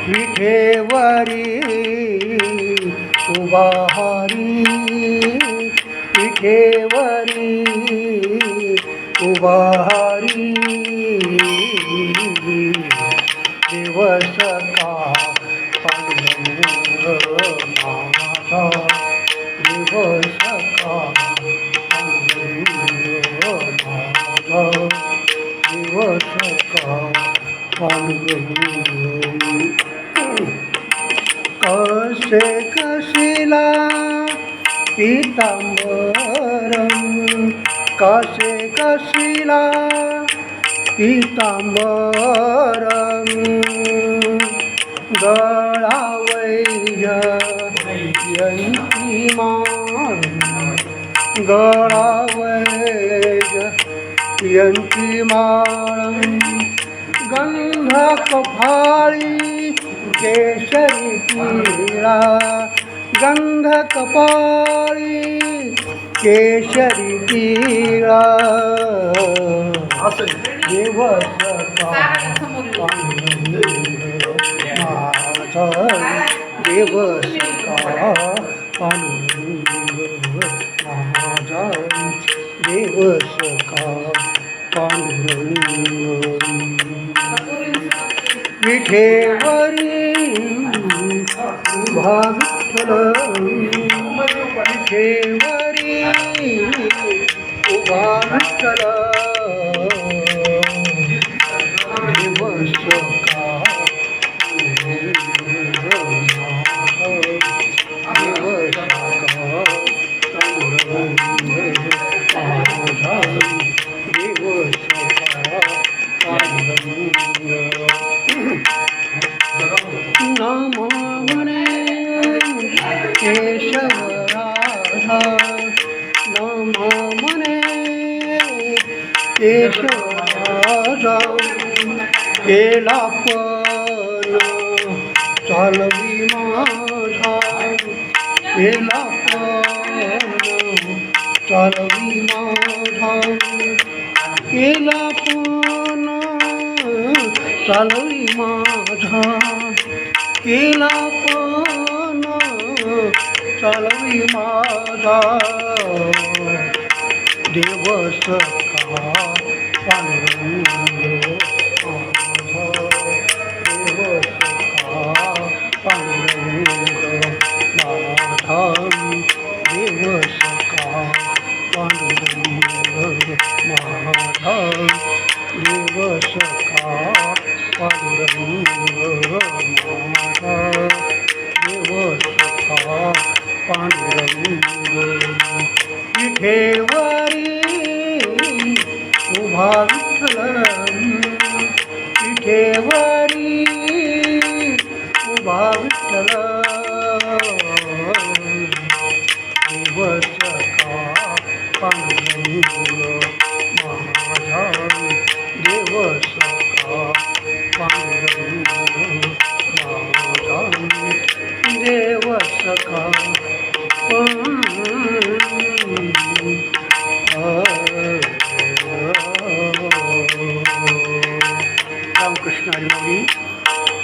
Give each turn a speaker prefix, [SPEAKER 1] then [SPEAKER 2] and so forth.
[SPEAKER 1] विठेवरी उभा हरी, विठेवरी उभा हरी, दिवस का पांडुरंग माझा, दिवस का पांडुरंग माझा, दिवस का पांडुरंग. कसे कशिला पीतांबरम, कसे कशिला पीतांबरम, गळावैजयंतीमाळ, गळावैजयंतीमाळ, गंधकपाळी केशरी पीळा, गंधकपाळी केशरी पीळा, दिवस का पांडुरंग माझा, दिवस का पांडुरंग माझा, दिवस का पांडुरंग. विठेवरी उभा विठ्ठल, विठेवरी उभा विठ्ठल, दिवस का पांडुरंग माझा, दिवस का पांडुरंग माझा, दिवस का पांडुरंग. नाम म्हणे केशव राधा, नाम म्हणे केशव राधा, केला पण चालवी माझा, केला पण चालवी माझा, केला पण चालवी माझा, केला पण चालवी माझा, दिवस का पांडुरंग माझा, दिवस का पांडुरंग माझा, दिवस का पांडुरंग माझा, दिवस का पांडुरंग माझा, दिवस का पांडुरंग. विठेवरी उभा विठ्ठल, विठेवरी उभा विठ्ठल, दिवस का पांडुरंग माझा, दिवस का पांडुरंग माझा, दिवस का